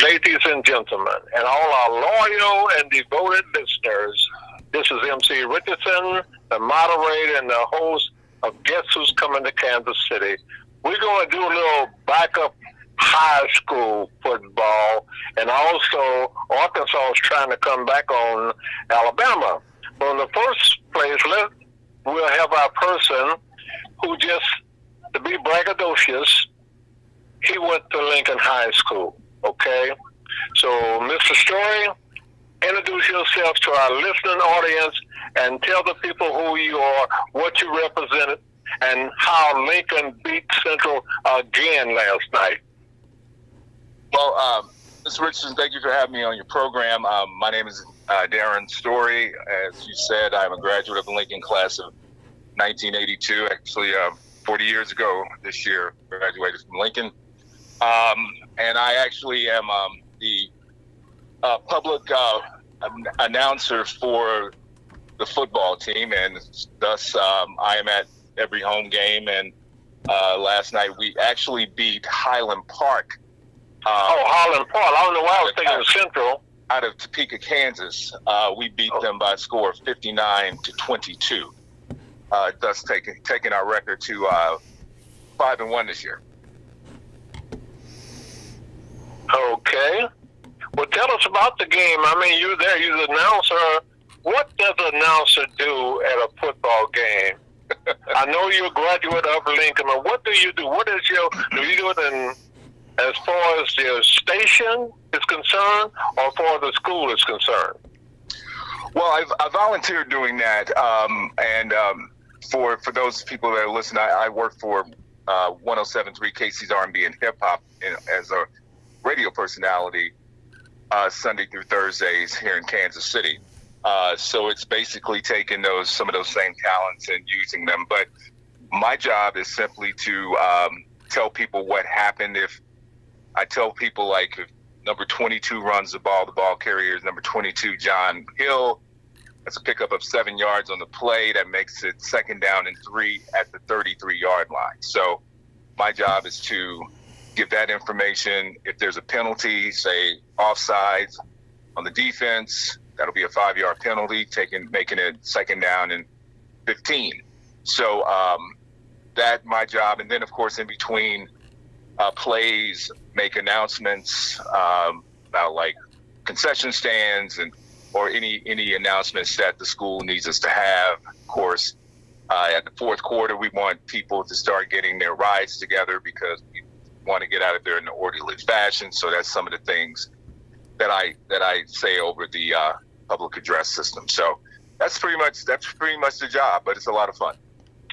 Ladies and gentlemen, and all our loyal and devoted listeners, this is MC Richardson, the moderator and the host of Guess Who's Coming to Kansas City. We're going to do a little backup high school football, and also Arkansas is trying to come back on Alabama. But in the first place, we'll have our person who just, to be braggadocious, he went to Lincoln High School. Okay, so Mr. Story, introduce yourself to our listening audience and tell the people who you are, what you represented, and how Lincoln beat Central again last night. Well, Mr. Richardson, thank you for having me on your program. My name is Darren Story. As you said, I'm a graduate of the Lincoln class of 1982. Actually, 40 years ago this year, graduated from Lincoln. And I actually am the public announcer for the football team, and thus I am at every home game. And last night we actually beat Highland Park. Highland Park. I don't know why I was thinking of Central. Out of Topeka, Kansas. We beat them by a score of 59-22, thus taking our record to 5-1 this year. Okay. Well, tell us about the game. I mean, you're there, you're the announcer. What does an announcer do at a football game? I know you're a graduate of Lincoln, but what do you do? Do you do it in, as far as the station is concerned, or as far as the school is concerned? Well, I volunteered doing that, and for those people that are listening, I work for 107.3 KC's R&B and Hip Hop as a radio personality Sunday through Thursdays here in Kansas City. So it's basically taking some of those same talents and using them. But my job is simply to tell people what happened. If I tell people, like, if number 22 runs the ball carrier is number 22, John Hill. That's a pickup of 7 yards on the play. That makes it 2nd down and 3 at the 33-yard line. So my job is to give that information. If there's a penalty, say offsides on the defense, that'll be a 5-yard penalty, making it 2nd down and 15. So that's my job. And then, of course, in between plays, make announcements about, like, concession stands or any announcements that the school needs us to have. Of course, at the fourth quarter, we want people to start getting their rides together because we want to get out of there in an orderly fashion. So that's some of the things that I say over the public address system. So that's pretty much the job, but it's a lot of fun.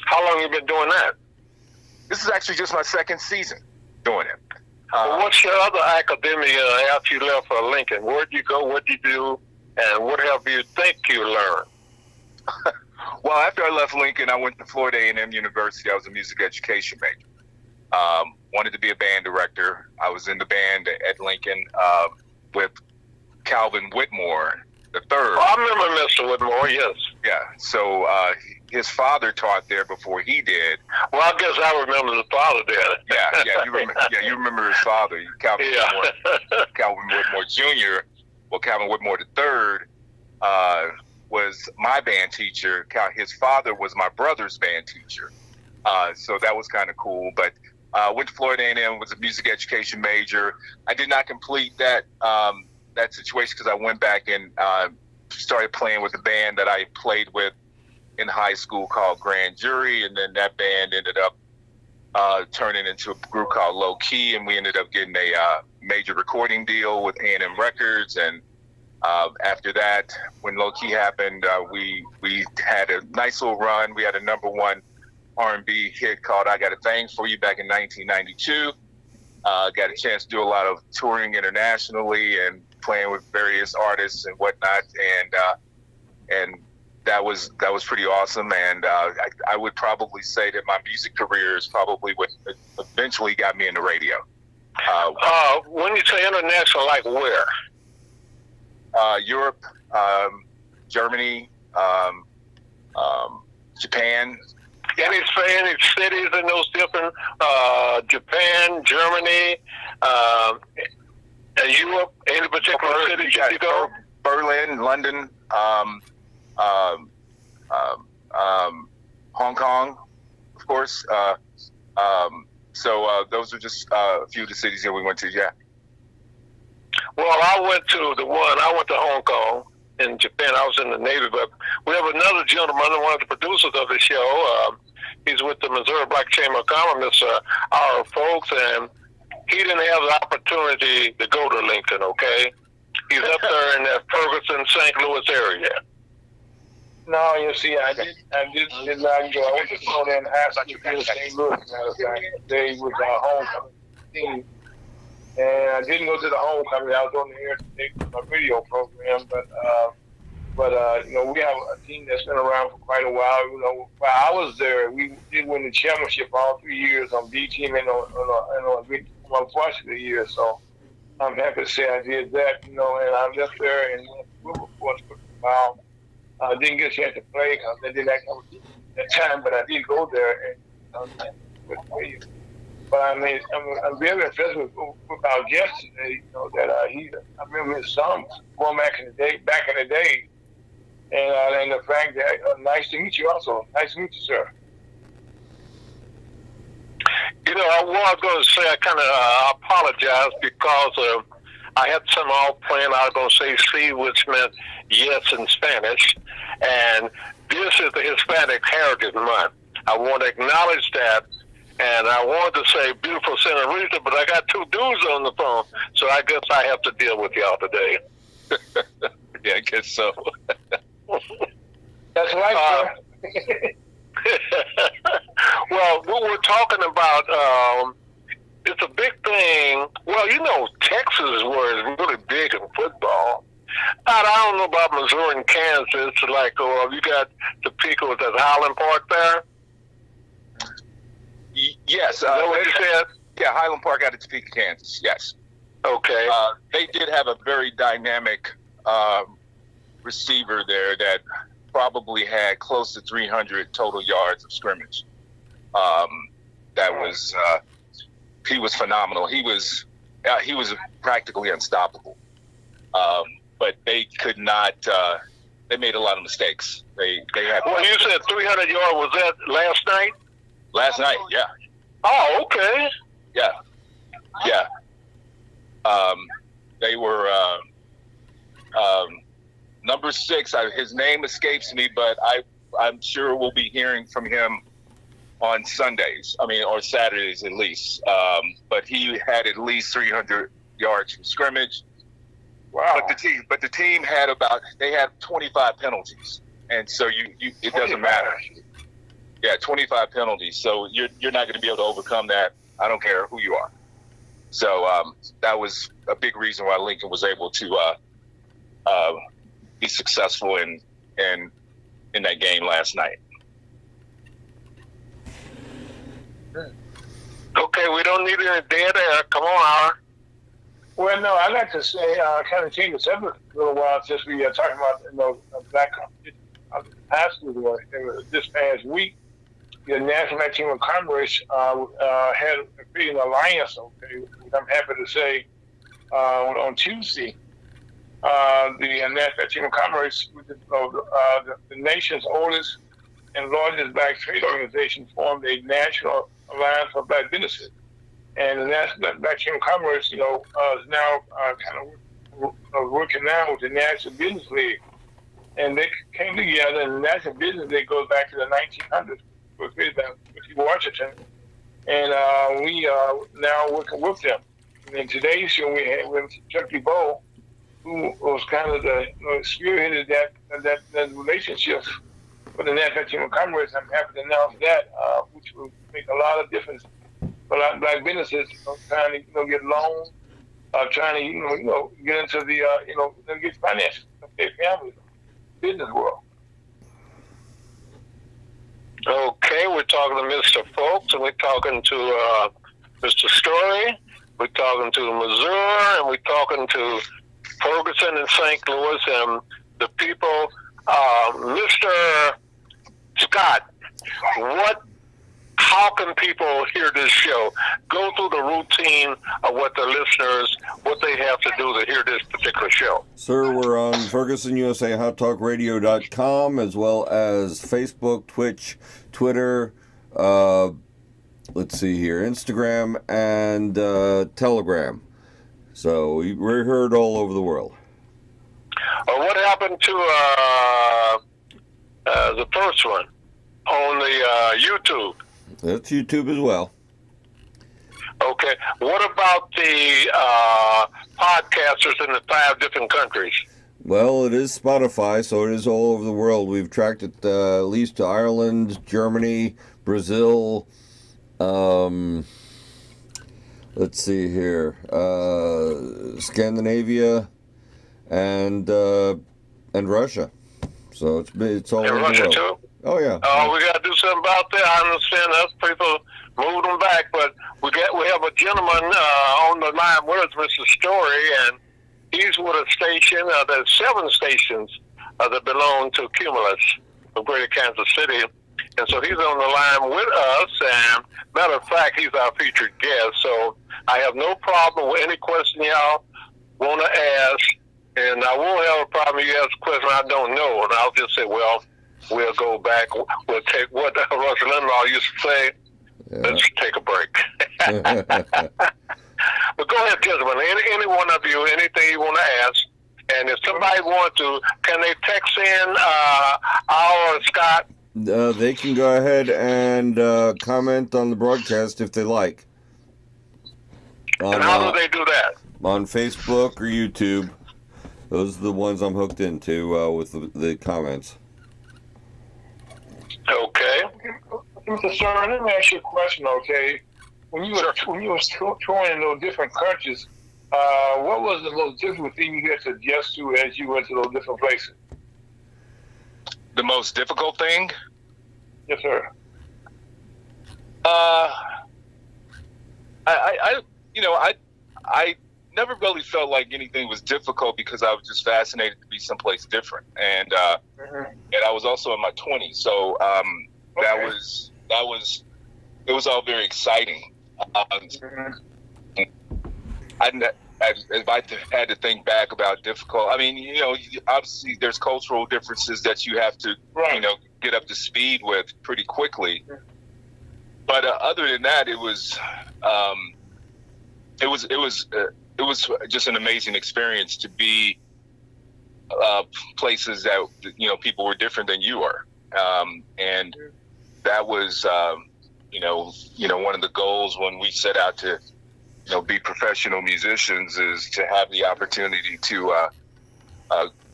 How long have you been doing that? This is actually just my second season doing it. Well, what's your other academia after you left for Lincoln? Where'd you go? What'd you do? And what have you think you learned? Well, after I left Lincoln, I went to Florida A&M University. I was a music education major. Wanted to be a band director. I was in the band at Lincoln with Calvin Whitmore the third. Oh, I remember Mr. Whitmore, yes. Yeah, so his father taught there before he did. Well, I guess I remember the father did. You remember his father, Calvin Whitmore, Calvin Whitmore Jr. Well, Calvin Whitmore III was my band teacher. His father was my brother's band teacher. So that was kind of cool. But went to Florida A&M, was a music education major. I did not complete that situation because I went back and started playing with a band that I played with in high school called Grand Jury, and then that band ended up turning into a group called Low Key, and we ended up getting a major recording deal with A&M Records. And after that, when Low Key happened, we had a nice little run. We had a #1 R&B hit called I Got a Thing For You back in 1992. Got a chance to do a lot of touring internationally and playing with various artists and whatnot, and that was pretty awesome. And I would probably say that my music career is probably what eventually got me into radio. When you say international, like where? Europe, Germany, Japan. Any cities in those different Japan, Germany, Europe? Any particular cities you go? Berlin, London, Hong Kong, of course. So those are just a few of the cities that we went to. Yeah. Well, I went to Hong Kong. In Japan, I was in the Navy, but we have another gentleman, one of the producers of the show. He's with the Missouri Black Chamber of Commerce, our folks, and he didn't have the opportunity to go to Lincoln, okay? He's up there in that Ferguson, St. Louis area. No, you see, I did not go. I went to Florida and high school in St. Louis. Matter of fact, they was our homecoming team. And I didn't go to the homecoming. I was on the air today for my video program, but you know, we have a team that's been around for quite a while. You know, while I was there, we did win the championship all 3 years on B team and on varsity year. So I'm happy to say I did that. You know, and I left there and went to Wilberforce for a while. Didn't get a chance to play because they didn't have that time, but I did go there and play. But I mean, I'm very impressed with our guest today. You know that I remember his songs going back in the day, and the fact that nice to meet you. Also, nice to meet you, sir. You know, what I was going to say, I kind of apologize because I had some off plan. I was going to say "sí," which meant yes in Spanish, and this is the Hispanic Heritage Month. I want to acknowledge that. And I wanted to say beautiful senorita, but I got two dudes on the phone, so I guess I have to deal with y'all today. Yeah, I guess so. That's right, sir. Well, what we're talking about, it's a big thing. Well, you know, Texas is where it's really big in football. I don't know about Missouri and Kansas. Like, you got Topeka with that Highland Park there. Yes. Is that what you said? Yeah, Highland Park out of Topeka, Kansas. Yes. Okay. They did have a very dynamic receiver there that probably had close to 300 total yards of scrimmage. He was phenomenal. He was practically unstoppable. But they could not. They made a lot of mistakes. They had. Well, you said 300 yards. Was that last night? Last night, yeah. Oh, okay. Yeah. They were number 6. His name escapes me, but I'm sure we'll be hearing from him on Sundays. I mean, or Saturdays at least. But he had at least 300 yards from scrimmage. Wow. But the team had 25 penalties, and so it doesn't matter. Yeah, 25 penalties. So you're not going to be able to overcome that. I don't care who you are. So that was a big reason why Lincoln was able to be successful in that game last night. Okay, we don't need any dead air. Come on, Howard. Well, no, I'd like to say, kind of change the subject a little while since we are talking about, black competition. This past week, the National Chamber of Commerce had created an alliance, okay, which I'm happy to say, on Tuesday. The National Chamber of Commerce, the nation's oldest and largest black trade organization, formed a national alliance for black businesses. And the National Black Chamber of Commerce, is now kind of working now with the National Business League. And they came together, and the National Business League goes back to the 1900s, was created by Washington. And we are now working with them. And in today's show, we had with Chuck DeBow, who was kind of the spearheaded that relationship with the National Chamber of Commerce. I'm happy to announce that, which will make a lot of difference for a lot of black businesses, trying to get loans, trying to get into the get financed for their families, business world. Okay, we're talking to Mr. Fowlkes, and we're talking to Mr. Story. We're talking to Missouri, and we're talking to Ferguson and St. Louis, and the people. Mr. Scott, how can people hear this show? Go through the routine of what the listeners, what they have to do to hear this particular show. Sir, we're on FergusonUSAHotTalkRadio.com, as well as Facebook, Twitch, Twitter, let's see here, Instagram, and Telegram. So we're heard all over the world. What happened to the first one on the YouTube? That's YouTube as well. Okay. What about the podcasters in the 5 different countries? Well, it is Spotify, so it is all over the world. We've tracked it at least to Ireland, Germany, Brazil, let's see here, Scandinavia, and Russia. So it's all over the world. Russia too? Oh yeah. Oh, we got to do something about that. I understand us people moved them back, but we have a gentleman on the line with us, Mr. Story, and he's with a station. There's 7 stations that belong to Cumulus of Greater Kansas City, and so he's on the line with us. And matter of fact, he's our featured guest. So I have no problem with any question y'all want to ask, and I won't have a problem if you ask a question I don't know, and I'll just say, well, we'll go back. We'll take what Russell Limbaugh used to say. Yeah. Let's take a break. But go ahead, gentlemen. Any one of you, anything you want to ask. And if somebody wants to, can they text in our Scott? They can go ahead and comment on the broadcast if they like. And how do they do that? On Facebook or YouTube. Those are the ones I'm hooked into with the comments. Okay. Mr. Sir, let me ask you a question, okay? When you were touring in those different countries, what was the most difficult thing you had to adjust to as you went to those different places? The most difficult thing? Yes, sir. I never really felt like anything was difficult because I was just fascinated to be someplace different, and and I was also in my 20s, so it was all very exciting. If I had to think back about difficult, I mean, obviously there's cultural differences that you have to, get up to speed with pretty quickly. But other than that, it was just an amazing experience to be places that people were different than you are, and that was one of the goals when we set out to be professional musicians is to have the opportunity to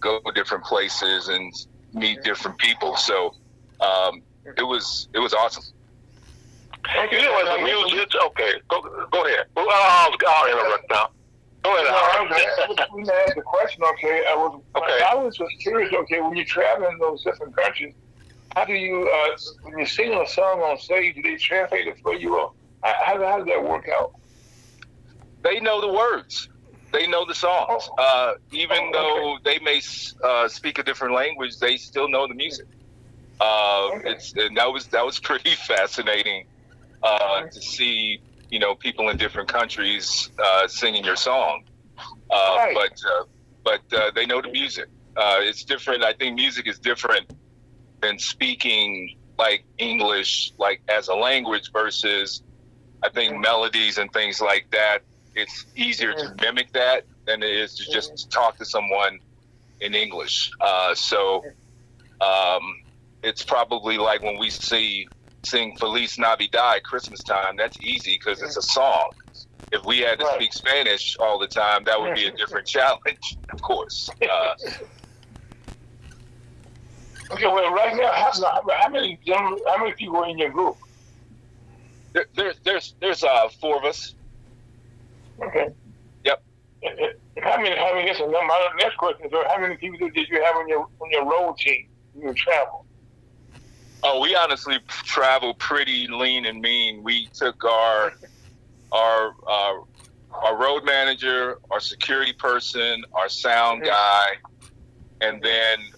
go different places and meet different people. So it was awesome. You know, as a musician, okay, go ahead. I'll interrupt now. Go ahead. I was ask the question. Okay, I was just curious. Okay, when you travel in those different countries, how do you when you're singing a song on stage, do they translate it for you? Or how does that work out? They know the words. They know the songs. Even though they may speak a different language, they still know the music. That was pretty fascinating to see, you know, people in different countries singing your song. But they know the music. It's different. I think music is different than speaking like English, like as a language, versus I think melodies and things like that. It's easier to mimic that than it is to just talk to someone in English. It's probably like when we sing Feliz Navidad at Christmas time, that's easy because it's a song. If we had to speak Spanish all the time, that would be a different challenge, of course. Okay, well, right now, how many people are in your group? There's 4 of us. Okay. Yep. How many? That's my next question is: how many people did you have on your road team when you travel? Oh, we honestly travel pretty lean and mean. We took our road manager, our security person, our sound guy, and then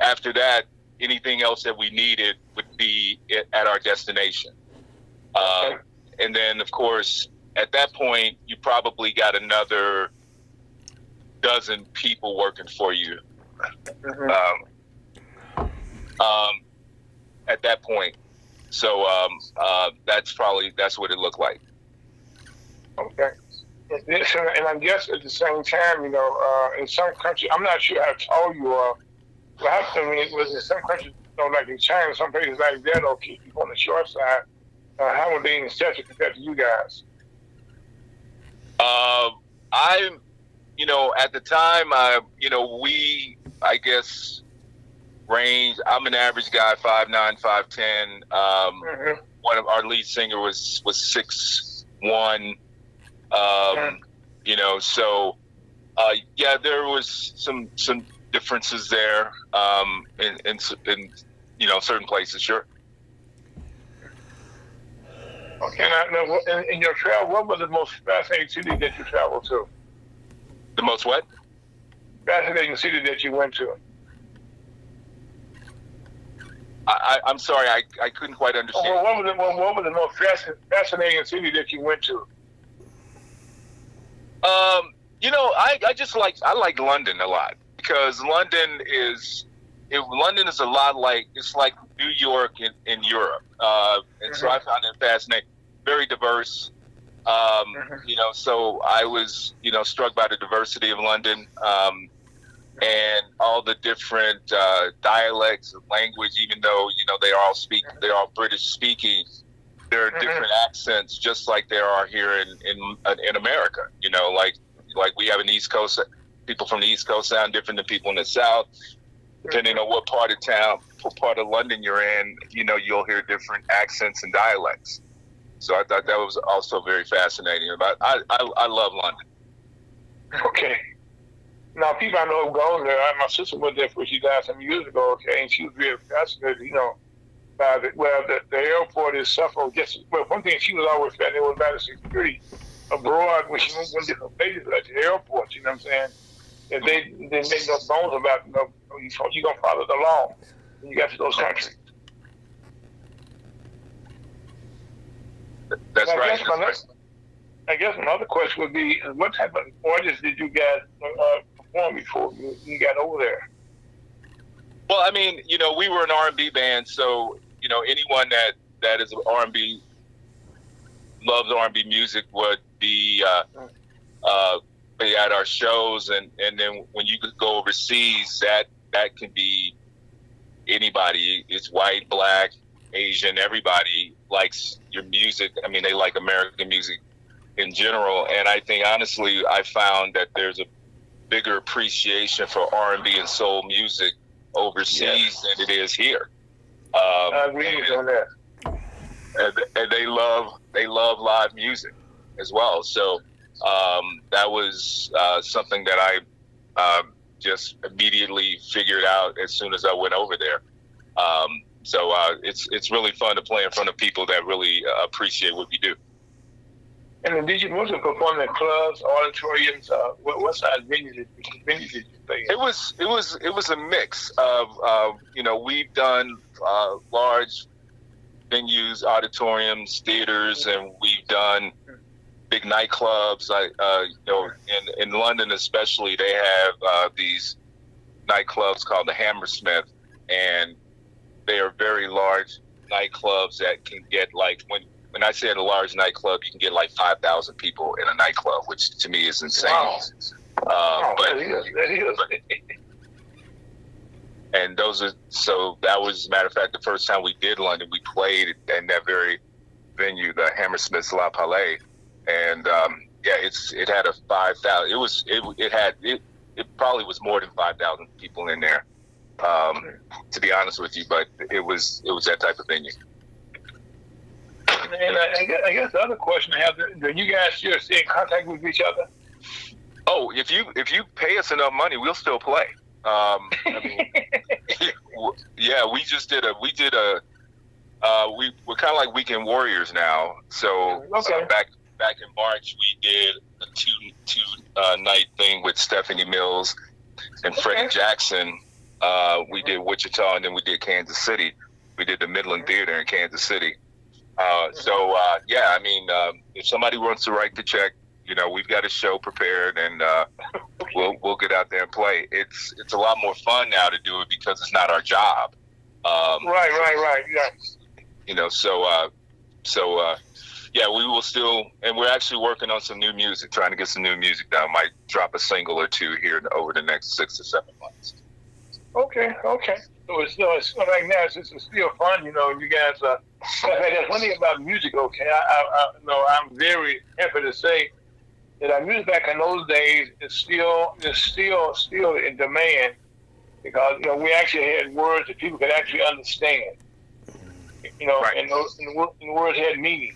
after that, anything else that we needed would be at our destination. And then, of course, at that point, you probably got another dozen people working for you. At that point. So that's what it looked like. Okay. And I guess at the same time, you know, in some countries, I'm not sure how tall you are. What happened to me was in some countries, you know, like in China, some places like that, they'll keep you on the short side. How would they in stature compared to you guys? I'm, you know, at the time, I guess, range. I'm an average guy, 5'9", 5'10". One of our lead singer was 6'1". You know, so there was some differences there in you know, certain places. Sure. Okay. Now, in your travel, what was the most fascinating city that you traveled to? The most what? Fascinating city that you went to. I'm sorry, I couldn't quite understand. Well, what was the most fascinating city that you went to? You know, I like London a lot because London is a lot like, it's like New York in Europe. And so I found it fascinating, very diverse. You know, so I was, you know, struck by the diversity of London. And all the different dialects of language, even though, you know, they're all British speaking, there are different accents, just like there are here in America. You know, like we have an East Coast, people from the East Coast sound different than people in the South. Depending on what part of London you're in, you know, you'll hear different accents and dialects. So I thought that was also very fascinating. I love London. Okay. Now, people I know who go there, my sister went there for she died some years ago, okay, and she was really fascinated, you know, by the airport itself. One thing she was always fascinated was about the security abroad when she went to different places, like the airports, you know what I'm saying? That they make no bones about, you know, you're going to follow the law when you get to those countries. That's right. I guess another question would be, what type of artists did you guys perform before you got over there? Well, I mean, you know, we were an R&B band, so, you know, anyone that is R&B, loves R&B music would be at our shows, and then when you go overseas, that can be anybody. It's white, black, Asian, everybody likes your music. I mean, they like American music in general, and I think honestly I found that there's a bigger appreciation for R&B and soul music overseas than it is here. I agree on that. And they love live music as well. So that was something that I just immediately figured out as soon as I went over there. So it's really fun to play in front of people that really appreciate what we do. And did you mostly perform in clubs, auditoriums? What size venues did you play in? It was a mix of we've done large venues, auditoriums, theaters, and we've done big nightclubs. In London especially, they have these nightclubs called the Hammersmith, and they are very large nightclubs that can get when I say a large nightclub, you can get 5,000 people in a nightclub, which to me is insane. Wow. That is. And that was, as a matter of fact, the first time we did London, we played in that very venue, the Hammersmith La Palais, and it had a 5,000. It probably was more than 5,000 people in there, to be honest with you, but it was that type of venue. And I guess the other question I have: do you guys still stay in contact with each other? Oh, if you pay us enough money, we'll still play. Yeah, we're kind of like weekend warriors now. So back in March, we did a two night thing with Stephanie Mills and Freddie Jackson. We did Wichita, and then we did Kansas City. We did the Midland Theater in Kansas City. If somebody wants to write the check, we've got a show prepared, and we'll get out there and play. It's a lot more fun now to do it because it's not our job. Right. Yeah. We will still, and we're actually working on some new music, trying to get some new music down. Might drop a single or two here over the next 6 to 7 months. Okay. So it's right now. It's still fun, You guys. That's one thing about music. Okay, I'm very happy to say that our music back in those days is still in demand because we actually had words that people could actually understand. Right. And the words had meaning.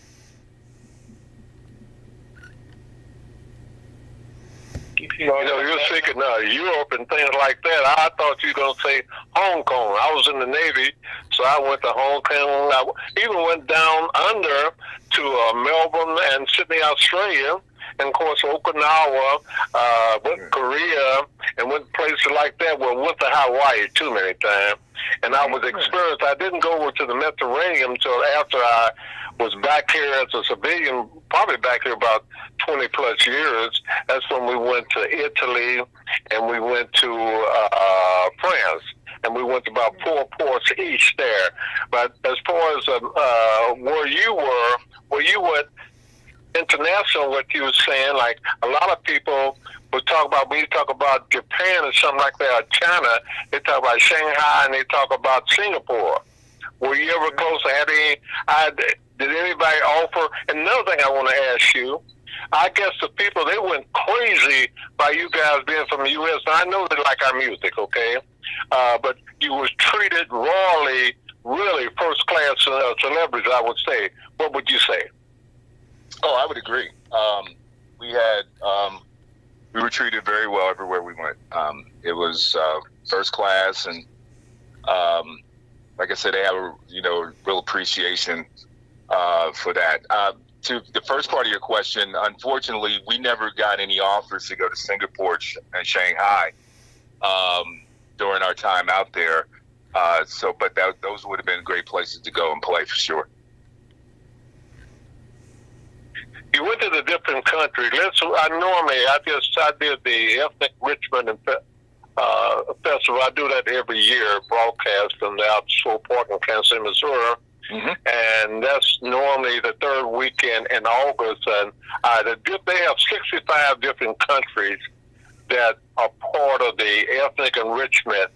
You're speaking Europe and things like that. I thought you were going to say Hong Kong. I was in the Navy, so I went to Hong Kong. I even went down under to Melbourne and Sydney, Australia, and of course Okinawa, went to Korea, and went places like that. Well, went to Hawaii too many times. And I was experienced. I didn't go over to the Mediterranean until after I was back here as a civilian, probably back here about 20 plus years. That's when we went to Italy and we went to France, and we went to about 4 ports each there. But as far as where you went international, what you were saying, like a lot of people would talk about, when you talk about Japan or something like that, or China, they talk about Shanghai and they talk about Singapore. Were you ever close to did anybody offer? And another thing I want to ask you, I guess the people, they went crazy by you guys being from the U.S. I know they like our music, okay? But you was treated royally, really first-class celebrities, I would say. What would you say? Oh, I would agree. We were treated very well everywhere we went. It was first class, and like I said, they have a real appreciation for that. To the first part of your question, unfortunately, we never got any offers to go to Singapore and Shanghai during our time out there. But those would have been great places to go and play for sure. You went to the different countries. I did the Ethnic Richmond and Festival. I do that every year, broadcast from the Outshore Park in Kansas City, Missouri. Mm-hmm. And that's normally the third weekend in August. And they have 65 different countries that are part of the Ethnic Enrichment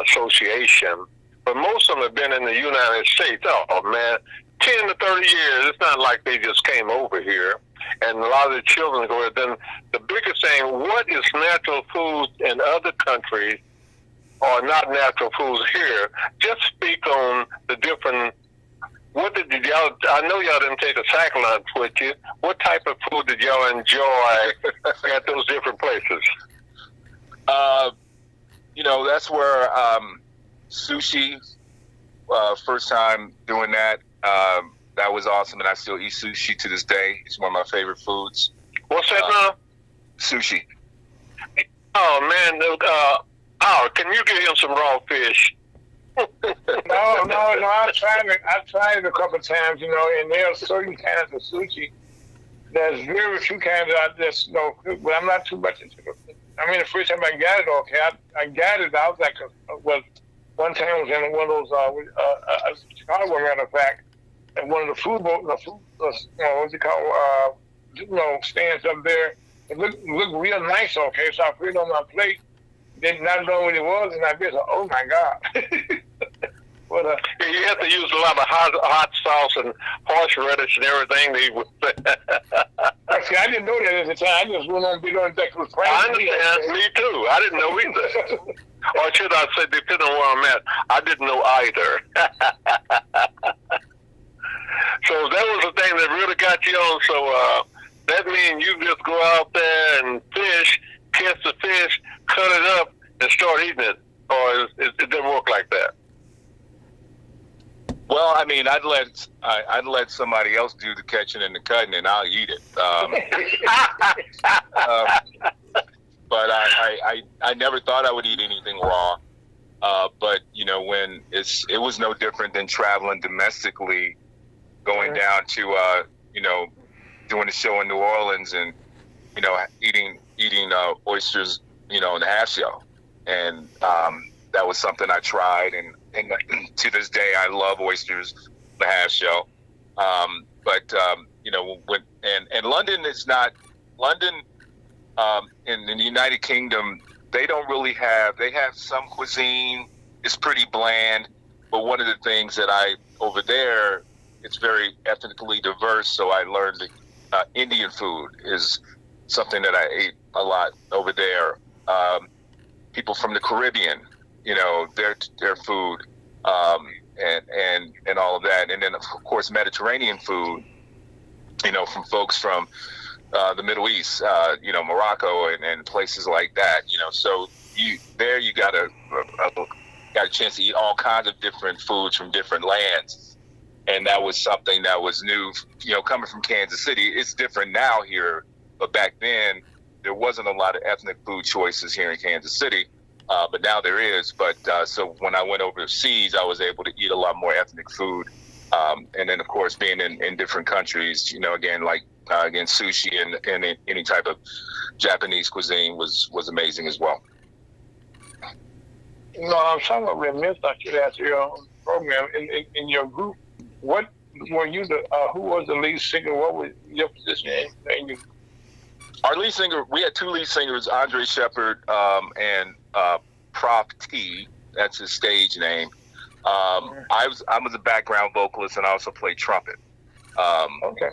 Association. But most of them have been in the United States. Oh, man, 10 to 30 years. It's not like they just came over here. And a lot of the children go there. Then the biggest thing, what is natural food in other countries or not natural foods here. Just speak on the different. What did y'all? I know y'all didn't take a sack lunch with you. What type of food did y'all enjoy at those different places? That's where sushi. First time doing that. That was awesome, and I still eat sushi to this day. It's one of my favorite foods. What's that now? Sushi. Oh man, can you get him some raw fish? No. I've tried it a couple of times, and there are certain kinds of sushi. There's very few kinds that I just but I'm not too much into it. I mean, the first time I got it, okay, I got it. I was like, one time I was in one of those Chicago, matter of fact, and one of the food what's it called? Stands up there. It looked real nice, okay. So I put it on my plate, did not know what it was, and I just, oh my God. But you have to use a lot of hot sauce and horseradish and everything. See, I didn't know that at the time. I just went on big on that was I understand. Me too. I didn't know either. Or should I say, depending on where I'm at, I didn't know either. So that was the thing that really got you on. So that means you just go out there and fish, catch the fish, cut it up, and start eating it. Or it didn't work like that. Well, I mean, I'd let somebody else do the catching and the cutting, and I'll eat it. But I never thought I would eat anything raw. But when it was no different than traveling domestically, going down to doing a show in New Orleans and eating oysters in the half shell, and that was something I tried, and to this day I love oysters, the half shell. But London is not London. In the United Kingdom, they don't really have. They have some cuisine. It's pretty bland, but one of the things that over there, it's very ethnically diverse. So I learned that Indian food is something that I ate a lot over there. People from the Caribbean, their food, and all of that, and then of course Mediterranean food, from folks from the Middle East, Morocco and places like that. So you got a chance to eat all kinds of different foods from different lands, and that was something that was new. Coming from Kansas City, it's different now here, but back then there wasn't a lot of ethnic food choices here in Kansas City. But now there is. But so when I went overseas, I was able to eat a lot more ethnic food. And then, of course, being in different countries, again, sushi and any type of Japanese cuisine was amazing as well. I'm talking about remiss. I should ask your program in your group. What were you who was the lead singer? What was your position in your group? Our lead singer, we had two lead singers, Andre Shepard and Prof T. That's his stage name. I was a background vocalist, and I also played trumpet. Okay.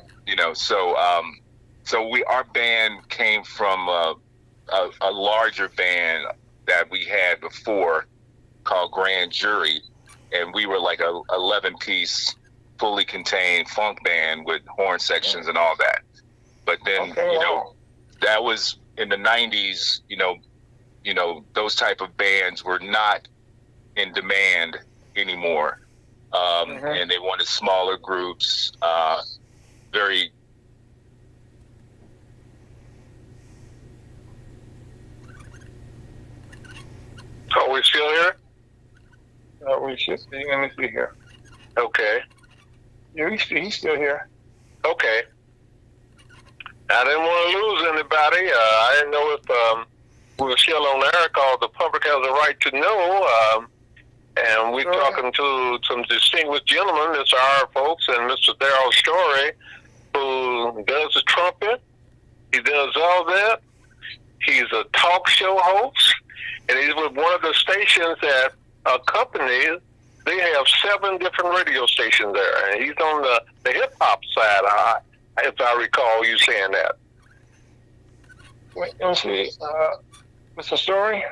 So our band came from a larger band that we had before called Grand Jury, and we were like a 11-piece, fully contained funk band with horn sections and all that. But then, that was in the 90s, those type of bands were not in demand anymore. And they wanted smaller groups, very... Are we still here? We should be. Let me see here. Okay. Yeah, he's still here. Okay. I didn't want to lose anybody. I didn't know if we were still on air called The Public Has a Right to Know. And we're talking to some distinguished gentlemen, Mr. R. Folks and Mr. Darryl Story, who does the trumpet. He does all that. He's a talk show host, and he's with one of the stations that accompanies. They have 7 different radio stations there, and he's on the hip-hop side, if I recall you saying that. Wait, let me see. Mr. Story?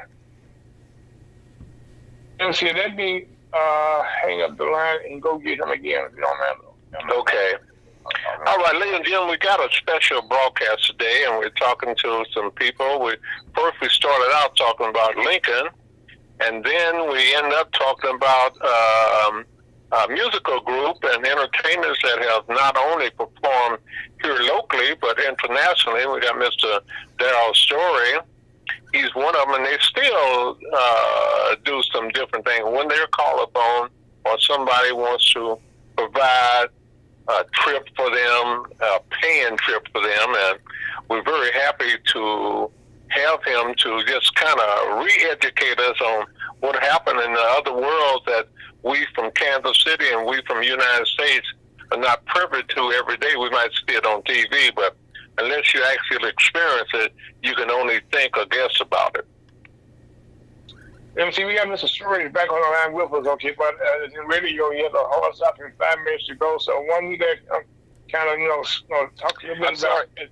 MC, let me hang up the line and go get him again if you don't mind. Okay. All right, ladies and gentlemen, we got a special broadcast today, and we're talking to some people. First, we started out talking about Lincoln, and then we ended up talking about a musical group and entertainers that have not only performed here locally, but internationally. We got Mr. Darryl Story. He's one of them, and they still do some different things. When they're called upon or somebody wants to provide a trip for them, a paying trip for them, and we're very happy to have him to just kind of re-educate us on what happened in the other world that we from Kansas City and we from the United States are not privy to every day. We might see it on TV, but unless you actually experience it, you can only think or guess about it. MC, we got Mr. Story back on the line with us, okay, but in the radio, you have a hard stop in 5 minutes to go, so one that kind of, talk a little bit about it.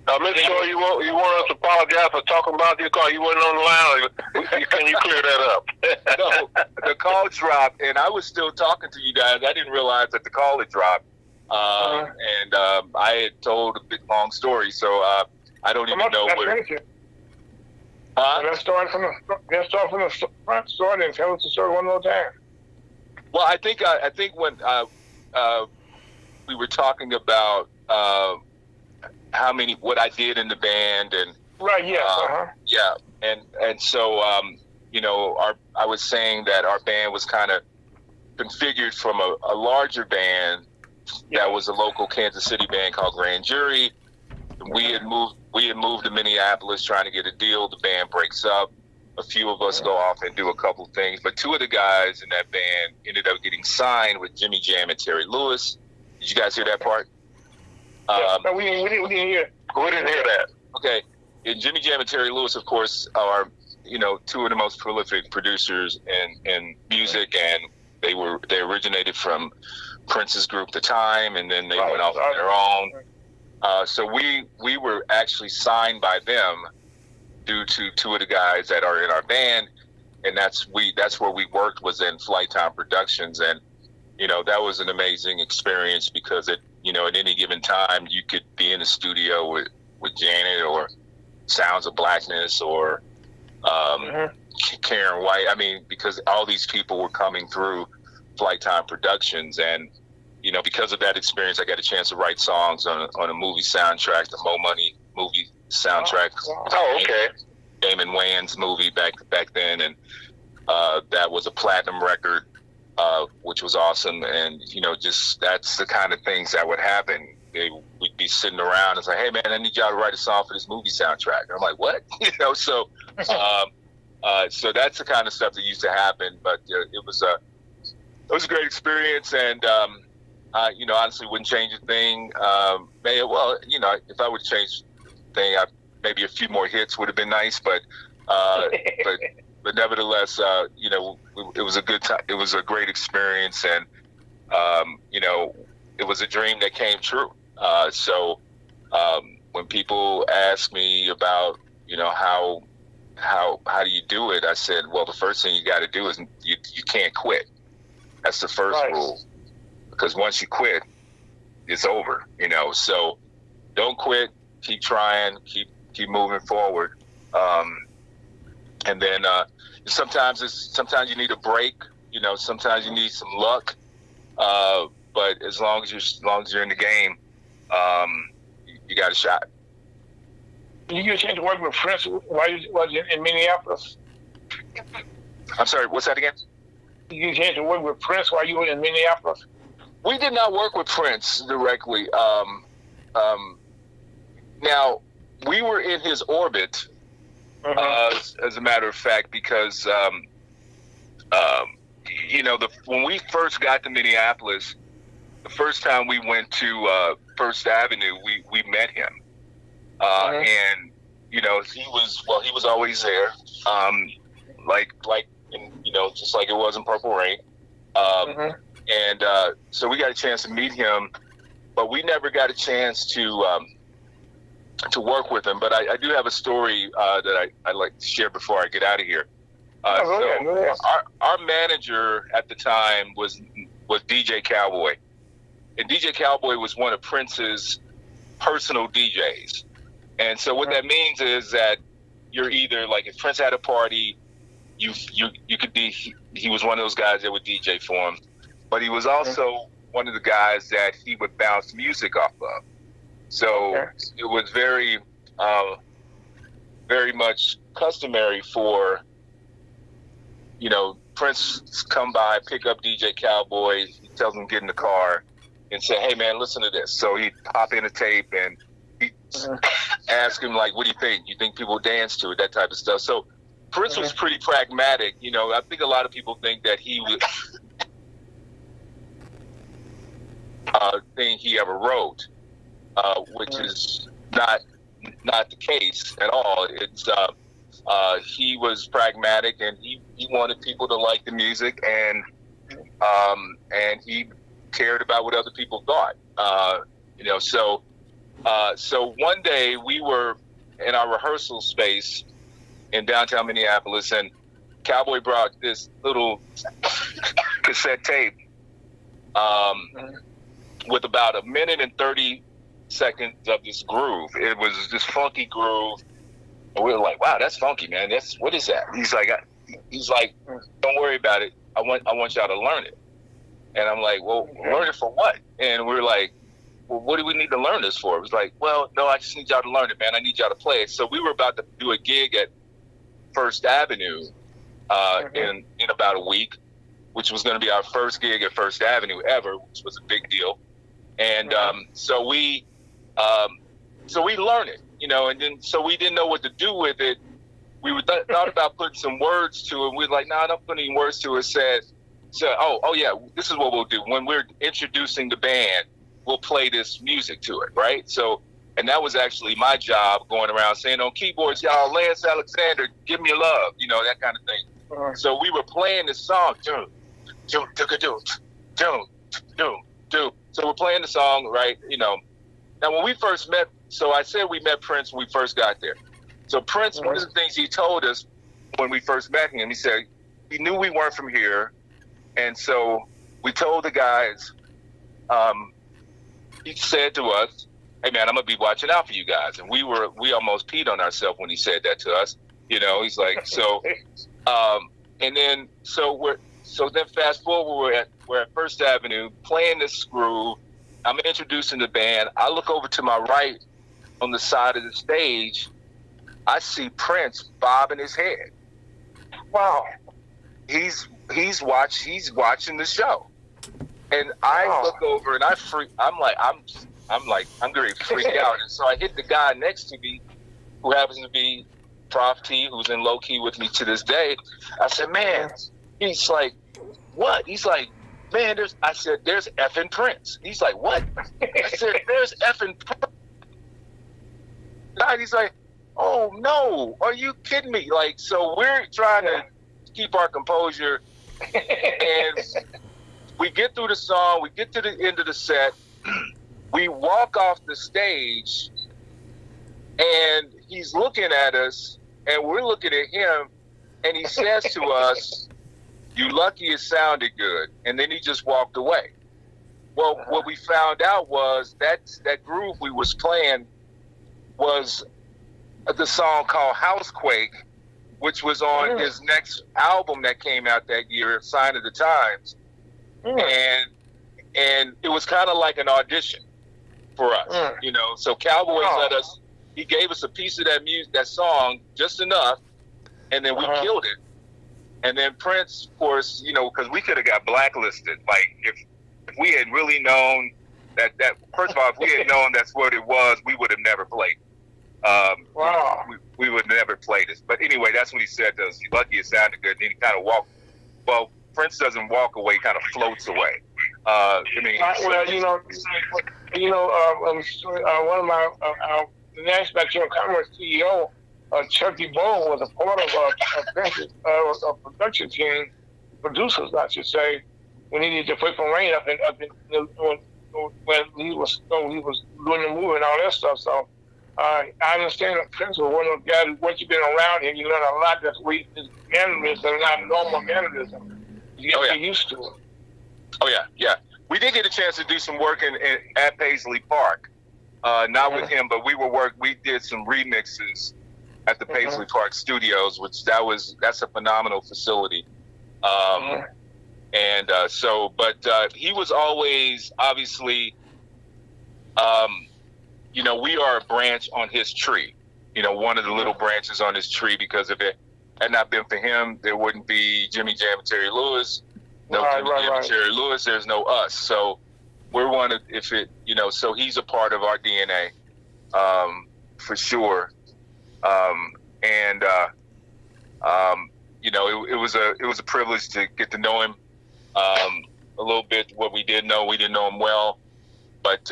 Mr. Story, you want us to apologize for talking about your call? You wasn't on the line. Can you clear that up? No, the call dropped, and I was still talking to you guys. I didn't realize that the call had dropped. And I had told a big long story, so I don't even know where. Let's start from the front story and tell us the story one more time. Well, I think when we were talking about what I did in the band, and right, yeah, yeah, and so I was saying that our band was kind of configured from a larger band. That was a local Kansas City band called Grand Jury. We had moved to Minneapolis trying to get a deal. The band breaks up. A few of us go off and do a couple things, but two of the guys in that band ended up getting signed with Jimmy Jam and Terry Lewis. Did you guys hear that part? No, we didn't hear it. We didn't hear that. Okay. And Jimmy Jam and Terry Lewis, of course, are two of the most prolific producers in music, and they originated from Prince's group, The Time, and then they went off on their own. So we were actually signed by them due to two of the guys that are in our band, and that's where we worked, was in Flight Time Productions, and that was an amazing experience because at any given time you could be in the studio with Janet or Sounds of Blackness or Karen White. I mean, because all these people were coming through Flight Time Productions, and because of that experience, I got a chance to write songs on a movie soundtrack, the Mo Money movie soundtrack. Oh, okay. Damon Wayans movie back then, and that was a platinum record, which was awesome. And just that's the kind of things that would happen. We'd be sitting around and say, "Hey, man, I need y'all to write a song for this movie soundtrack." And I'm like, "What?" So so that's the kind of stuff that used to happen. But it was a great experience, and honestly, wouldn't change a thing. If I would change a thing, maybe a few more hits would have been nice. But but nevertheless, it was a good time. It was a great experience, and it was a dream that came true. So when people ask me about how do you do it, I said, well, the first thing you got to do is you can't quit. That's the first rule. Because once you quit, it's over, So don't quit. Keep trying. Keep moving forward. And then sometimes you need a break. Sometimes you need some luck. But as long as you're in the game, you got a shot. You get a chance to work with Prince while you was in Minneapolis. I'm sorry. What's that again? You get a chance to work with Prince while you were in Minneapolis. We did not work with Prince directly. Now, we were in his orbit, as a matter of fact, because, when we first got to Minneapolis, the first time we went to First Avenue, we met him. And, he was always there, just like it was in Purple Rain. And so we got a chance to meet him, but we never got a chance to work with him. But I do have a story that I'd like to share before I get out of here. Go ahead. Our manager at the time was DJ Cowboy, and DJ Cowboy was one of Prince's personal DJs. And so what that means is that you're either like, if Prince had a party, you could be. He was one of those guys that would DJ for him, but he was also one of the guys that he would bounce music off of. So it was very much customary for, Prince come by, pick up DJ Cowboy, he tells him get in the car and say, hey man, listen to this. So he'd pop in a tape and he'd ask him like, what do you think? You think people dance to it? That type of stuff. So Prince was pretty pragmatic. I think a lot of people think that he was thing he ever wrote, which is not the case at all. It's he was pragmatic, and he wanted people to like the music, and he cared about what other people thought. So one day we were in our rehearsal space in downtown Minneapolis, and Cowboy brought this little cassette tape with about 1 minute and 30 seconds of this groove. It was this funky groove. And we were like, wow, that's funky, man. What is that? He's like, don't worry about it. I want y'all to learn it. And I'm like, well, learn it for what? And we're like, well, what do we need to learn this for? It was like, well, no, I just need y'all to learn it, man. I need y'all to play it. So we were about to do a gig at First Avenue in about a week, which was going to be our first gig at First Avenue ever, which was a big deal. And so we learned it, and then so we didn't know what to do with it. We thought about putting some words to it. We were like, no, don't put any words to it. Said, oh yeah, this is what we'll do. When we're introducing the band, we'll play this music to it, right? So, and that was actually my job, going around saying on keyboards, y'all, Lance Alexander, give me love, that kind of thing. So we were playing this song, do. So we're playing the song, right? Now when we first met, so I said we met Prince when we first got there. So Prince, one of the things he told us when we first met him, he said he knew we weren't from here, and so we told the guys. He said to us, "Hey man, I'm gonna be watching out for you guys." And we almost peed on ourselves when he said that to us. He's like, so, and then so then fast forward, we're at First Avenue playing this groove. I'm introducing the band. I look over to my right on the side of the stage. I see Prince bobbing his head. Wow. He's watching the show. And I look over and I'm going to freak out. And so I hit the guy next to me, who happens to be Prof T, who's in low key with me to this day. I said, man, he's like, what? He's like, man, there's effing Prince. He's like, what? I said, there's effing Prince. He's like, oh no, are you kidding me? Like, so we're trying to keep our composure, and we get through the song, we get to the end of the set, we walk off the stage, and he's looking at us, and we're looking at him, and he says to us, you lucky it sounded good. And then he just walked away. Well, what we found out was that groove we was playing was the song called Housequake, which was on his next album that came out that year, Sign of the Times. And it was kind of like an audition for us, So Cowboy let us, he gave us a piece of that music, that song, just enough, and then we killed it. And then Prince, of course, because we could have got blacklisted. Like, if we had really known that first of all, if we had known that's what it was, we would have never played. We would never play this. But anyway, that's when he said to us, "You lucky it sounded good." And then he kind of walked. Well, Prince doesn't walk away; he kind of floats away. One of my the National Bacterial Commerce CEO, Chuck DeBow, was a part of a production team, producers, I should say, when he needed to put from rain when he was doing the movie and all that stuff. So I understand the principle. One of the guys, once you've been around him, you learn a lot. That's weak. His mannerisms are not normal mannerisms. You get used to it. Oh yeah, yeah. We did get a chance to do some work at Paisley Park. Not with him, but we did some remixes at the Paisley Park Studios, which that's a phenomenal facility. And but he was always obviously, we are a branch on his tree. One of the little branches on his tree, because if it had not been for him, there wouldn't be Jimmy Jam and Terry Lewis. No Jimmy Jam and Terry Lewis, there's no us. So we're one of, so he's a part of our DNA, for sure. It was a privilege to get to know him a little bit. What we didn't know him well, but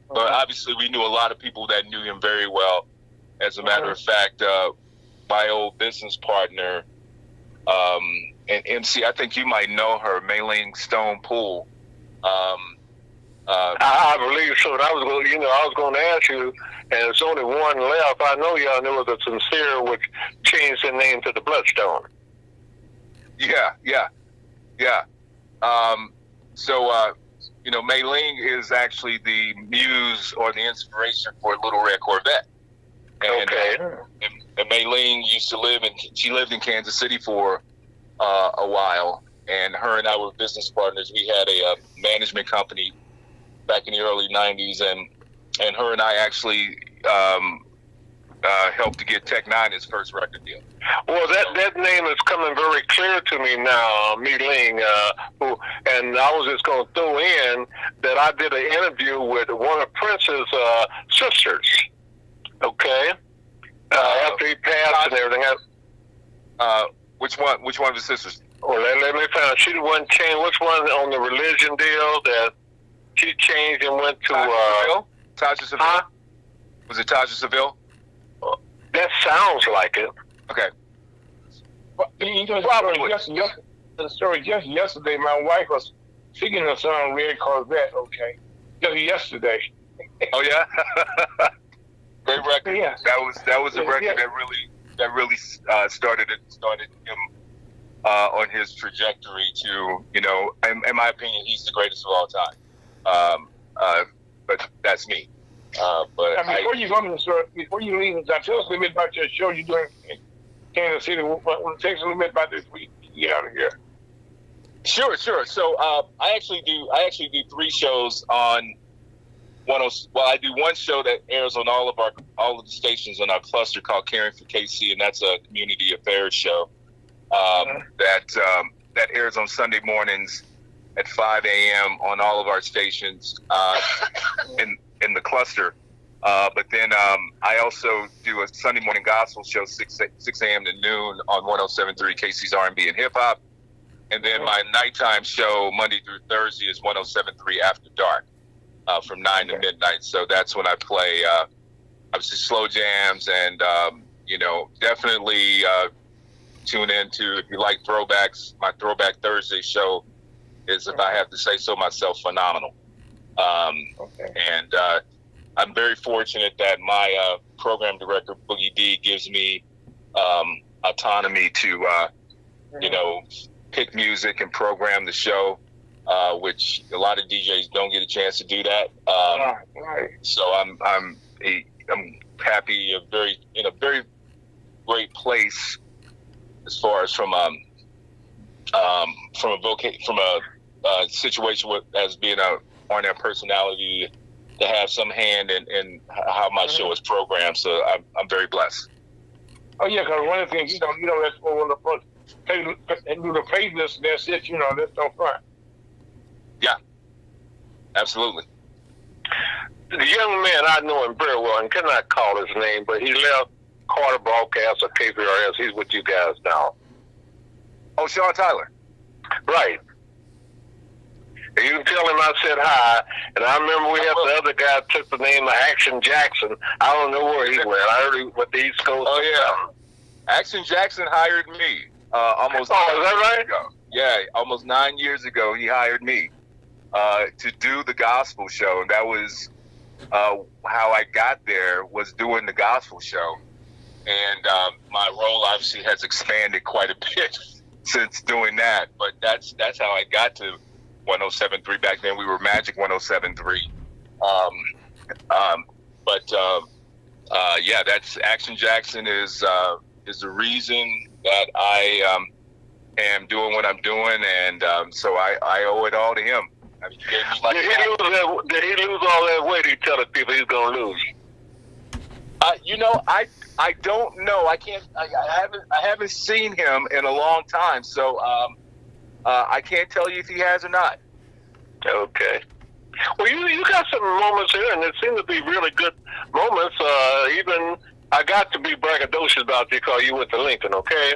obviously we knew a lot of people that knew him very well. As a matter of fact, my old business partner and MC, I think you might know her, Maylene Stone Poole. I believe so. And I was going to ask you, and there's only one left. I know y'all knew the Sincere, which changed the name to the Bloodstone. Yeah. Maylene is actually the muse or the inspiration for Little Red Corvette. And, and Maylene she lived in Kansas City for a while, and her and I were business partners. We had a management company back in the early 90s, and her and I actually helped to get Tech Nine his first record deal. Well, that name is coming very clear to me now, Meeling. And I was just going to throw in that I did an interview with one of Prince's sisters. Okay, after he passed and everything. Which one of his sisters? Well, let me find out. She the one changed. Which one on the religion deal that she changed and went to? Tasha Seville. Huh? Was it Tasha Seville? That sounds like it. Okay. Well, the story just yesterday, my wife was singing a song, Red Corvette. Okay, just yesterday. Oh yeah. Great record. Yeah. That was a record that really started him on his trajectory to, in my opinion, he's the greatest of all time. But that's me. Before you go to the store, before you leave, tell us a little bit about your show you're doing in Kansas City. Take us a little bit about this week. Get out of here. Sure. So I actually do 3 shows on I do one show that airs on all of the stations on our cluster called Caring for KC, and that's a community affairs show that airs on Sunday mornings at 5 a.m. on all of our stations in the cluster. But then I also do a Sunday morning gospel show 6 a.m. to noon on 107.3 KC's R&B and Hip Hop. And then my nighttime show Monday through Thursday is 107.3 After Dark. From 9 to midnight. So that's when I play obviously slow jams, and definitely tune into, if you like throwbacks. My Throwback Thursday show is, if I have to say so myself, phenomenal. And I'm very fortunate that my program director Boogie D gives me autonomy to pick music and program the show. Which a lot of DJs don't get a chance to do that. So I'm happy, in a very great place as far as from a situation as being a on-air personality to have some hand in how my show is programmed. So I'm very blessed. Oh yeah, because one of the things that's one of the first and do the playlist. That's it. That's no fun. Yeah, absolutely. The young man, I know him very well and cannot call his name, but he left Carter Broadcast or KPRS. He's with you guys now. Oh, Sean Tyler. Right. And you can tell him I said hi. And I remember we had the other guy took the name of Action Jackson. I don't know where he went. I heard he went the East Coast. Oh, yeah. Action Jackson hired me almost 9 is that right? years ago. Yeah, almost 9 years ago, he hired me to do the gospel show. And that was how I got there was doing the gospel show. And my role obviously has expanded quite a bit since doing that. But that's how I got to 107.3. Back then we were Magic 107.3. Yeah, that's Action Jackson is the reason that I am doing what I'm doing, and so I owe it all to him. I mean, did he lose all that weight? He telling people he's gonna lose. I don't know. I haven't seen him in a long time, so I can't tell you if he has or not. Okay. Well, you got some moments here, and it seems to be really good moments. Even I got to be braggadocious about you because you went to Lincoln, okay?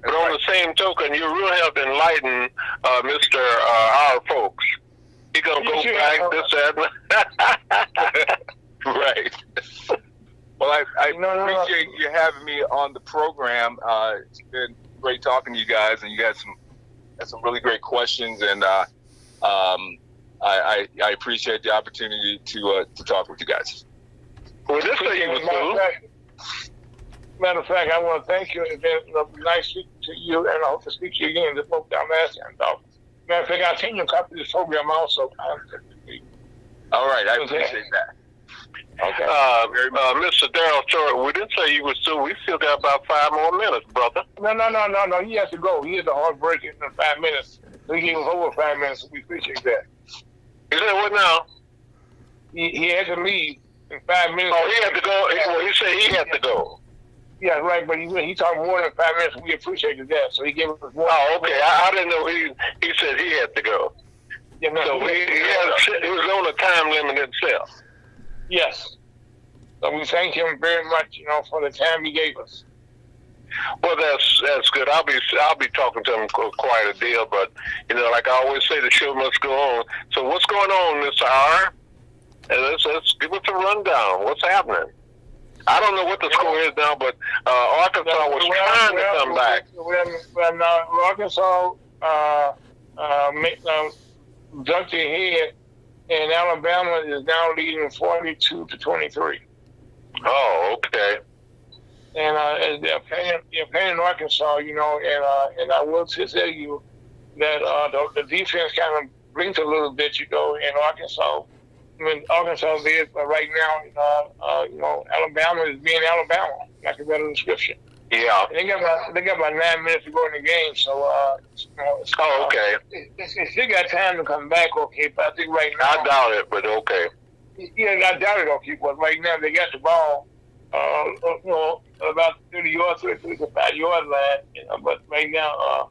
But on the same token, you really have enlightened Mr. Our folks. He gonna go back this that. Right. Well, I appreciate you having me on the program. It's been great talking to you guys, and you got some really great questions, and I appreciate the opportunity to talk with you guys. Well, this thing was cool. Matter of fact, I want to thank you. It's been nice speaking to you, and I hope to speak to you again. This book I'm asking. Matter of fact, I'll send you a copy of this program also. All right, I appreciate that. Okay. Mr. Darrell Short, we didn't say you were still. We still got about 5 more minutes, brother. No. He has to go. He has a hard break in 5 minutes. So he gave us over 5 minutes. So we appreciate that. He said what now? He had to leave in 5 minutes. Oh, he had to go. He said he had to go. Yeah, right. But he talked more than 5 minutes. We appreciated that. So he gave us more. Oh, okay. I didn't know he said he had to go. Yeah, no, so he was on a time limit himself. Yes. So we thank him very much, for the time he gave us. Well, that's good. I'll be talking to him quite a deal, but like I always say, the show must go on. So what's going on, Mr. R? And let's give us a rundown. What's happening? I don't know what the score is now, but Arkansas was trying to come back. Well, now Arkansas ducked ahead, and Alabama is now leading 42-23. Oh, okay. And they're playing in Arkansas, and I will tell you that the defense kind of blinked a little bit, in Arkansas. I mean, Arkansas is right now, Alabama is being Alabama. That's a better description. Yeah. And they got about 9 minutes to go in the game, so okay. They still got time to come back, okay. But I think right now, I doubt it, but okay. Yeah, I doubt it, okay. But right now they got the ball, about 30 yards, 35 yard line. But right now,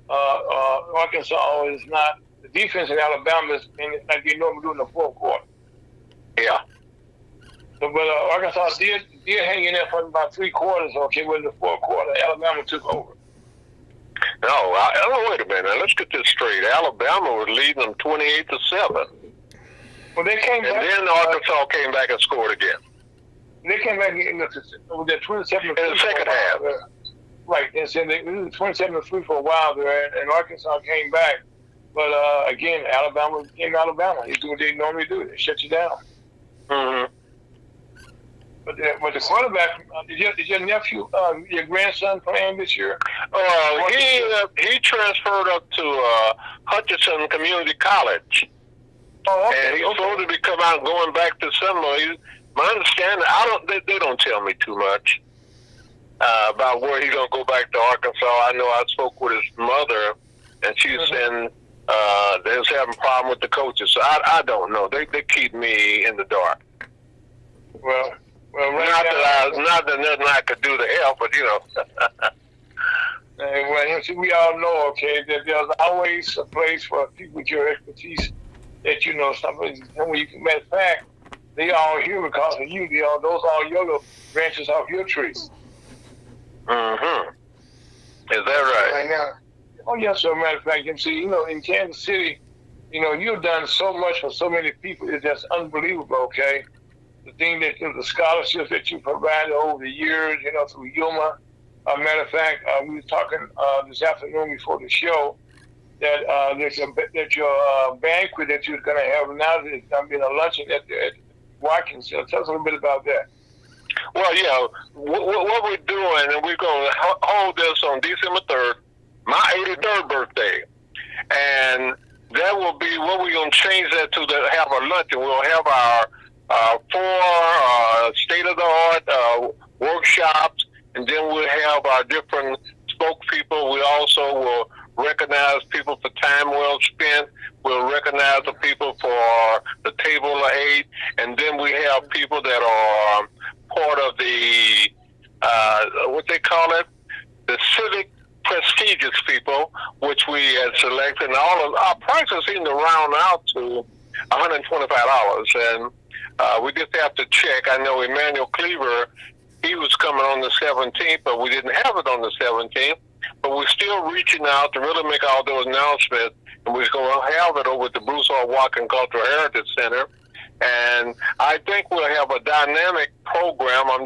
Arkansas is not. The defense in Alabama is like they normally do in the fourth quarter. Yeah. So, but Arkansas did hang in there for about 3 quarters, okay, when the fourth quarter, Alabama took over. No, wait a minute. Let's get this straight. Alabama was leading them 28-7. Well, they came back. And then Arkansas came back and scored again. They came back in the 27 in the second half. Right. And so they was 27-3 for a while there, and Arkansas came back. But again, Alabama became Alabama. They do what they normally do. They shut you down. Mm-hmm. But the quarterback, is your nephew, your grandson playing this year? He transferred up to Hutchinson Community College. Oh, okay. And he's supposed to be coming out going back to Seminole. My understanding, they don't tell me too much about where he's gonna go back to Arkansas. I know I spoke with his mother, and she was saying they was having a problem with the coaches. So I don't know. They keep me in the dark. Well, right not that nothing I could do to help, but well, we all know, okay, that there's always a place for people with your expertise that something. Matter of fact, they all here because of you. Those are your little branches off your trees. Mm-hmm. Is that right? Right now. Oh, yes, sir. Matter of fact, you see, in Kansas City, you've done so much for so many people. It's just unbelievable, okay? The thing that, the scholarships that you provided over the years, through Yuma. Matter of fact, we were talking this afternoon before the show that your banquet that you're going to have now is going to be a luncheon at Watkins. Tell us a little bit about that. Well, yeah, what we're doing, and we're going to hold this on December 3rd, my 83rd birthday. And that will be what we're going to change that to have a luncheon. We'll have our four state-of-the-art workshops, and then we'll have our different spokespeople. We also will recognize people for time well spent. We'll recognize the people for the table of eight, and then we have people that are part of the what they call it, the civic prestigious people, which we had selected. And all of our prices seem to round out to $125, and we just have to check. I know Emmanuel Cleaver, he was coming on the 17th, but we didn't have it on the 17th. But we're still reaching out to really make all those announcements, and we're going to have it over at the Bruce R. Watkins Cultural Heritage Center. And I think we'll have a dynamic program. We're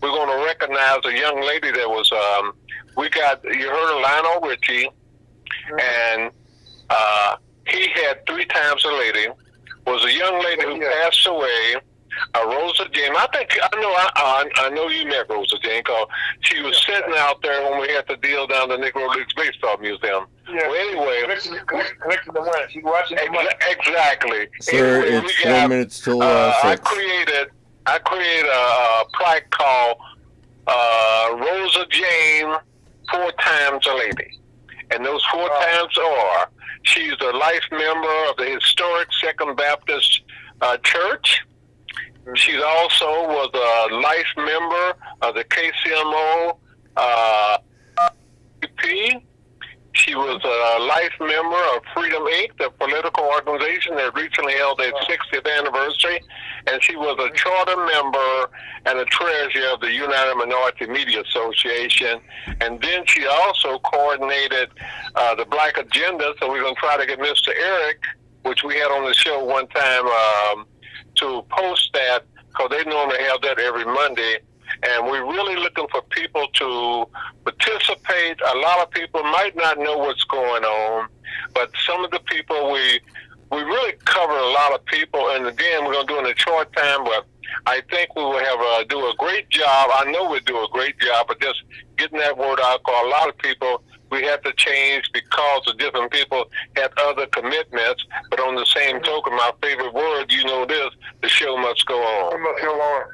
going to recognize a young lady that was, you heard of Lionel Richie, and he had 3 times a lady, was a young lady who passed away, Rosa Jane. I know you met Rosa Jane, because she was sitting out there when we had the deal down the Negro Leagues Baseball Museum. Yeah. Well, anyway, collecting the money. She's watching the money. Exactly. Sir, anyway, it's 4 minutes till 6. I created a plaque called Rosa Jane 4 times a lady. And those 4 times are, she's a life member of the historic Second Baptist Church. She also was a life member of the KCMO EP. She was a life member of Freedom Inc., the political organization that recently held its 60th anniversary. And she was a charter member and a treasurer of the United Minority Media Association. And then she also coordinated the Black Agenda. So we're going to try to get Mr. Eric, which we had on the show one time, to post that, because they normally have that every Monday. And we're really looking for people to participate. A lot of people might not know what's going on, but some of the people, we really cover a lot of people. And again, we're going to do it in a short time, but I think we will do a great job. I know we'll do a great job of just getting that word out, because a lot of people we had to change because of different people had other commitments. But on the same token, my favorite word, the show must go on. It must go on.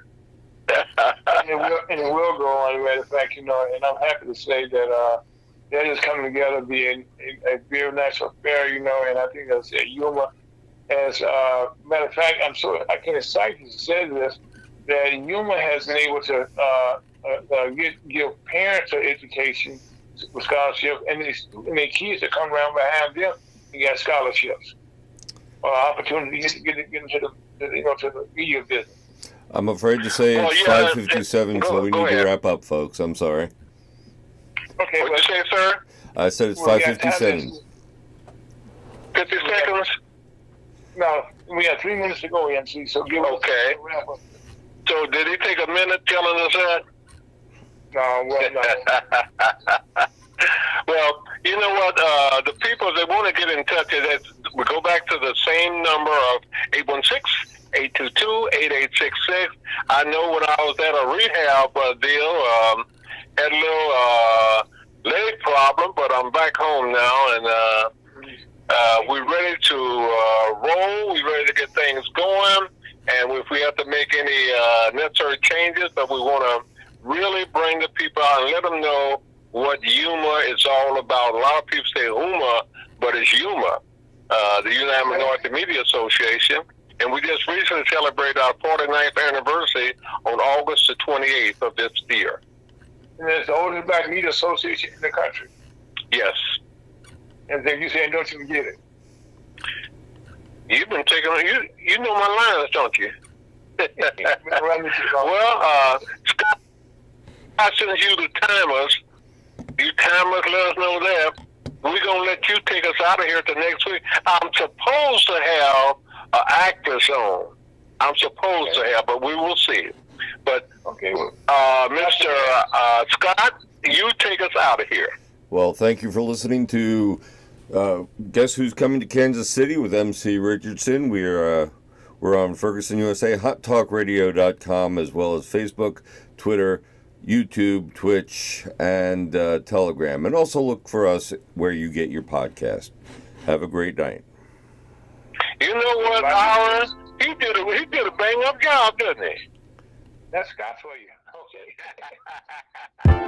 and it will go on. As a matter of fact, and I'm happy to say that that is coming together, being a very nice affair, and I think that's Yuma. As a matter of fact, I can excite you to say this, that Yuma has been able to give parents an education with scholarships, and their kids that come around behind them and get scholarships or opportunities to get into the media business. I'm afraid to say it's 5:57, so we need to wrap up, folks. I'm sorry. Okay. What did you say, sir? I said it's 5:57. 50 seconds? No, we got 3 minutes to go, MC. So give us Okay. a wrap up. So did he take a minute telling us that? No, well, no. Well, you know what? The people that want to get in touch, we go back to the same number of 816-822-8866. I know when I was at a rehab deal, had a little leg problem, but I'm back home now, and we're ready to roll. We're ready to get things going, and if we have to make any necessary changes, but we want to really bring the people out and let them know what Yuma is all about. A lot of people say UMA, but it's Yuma, the United Minority Media Association. And we just recently celebrated our 49th anniversary on August the 28th of this year. And it's the oldest black media association in the country. Yes. And then you saying, don't you get it? You've been taking, you know my lines, don't you? Well, Scott, I sent you the timers. You timers, let us know that. We're going to let you take us out of here to next week. I'm supposed to have an actress on. I'm supposed to have, but we will see. But, Mr. Scott, you take us out of here. Well, thank you for listening to Guess Who's Coming to Kansas City with MC Richardson. We're We're on Ferguson USA, HotTalkRadio.com, as well as Facebook, Twitter, YouTube, Twitch, and Telegram. And also look for us where you get your podcast. Have a great night. You know what, Aaron? He did a bang up job, didn't he? That's Scott for you. Okay.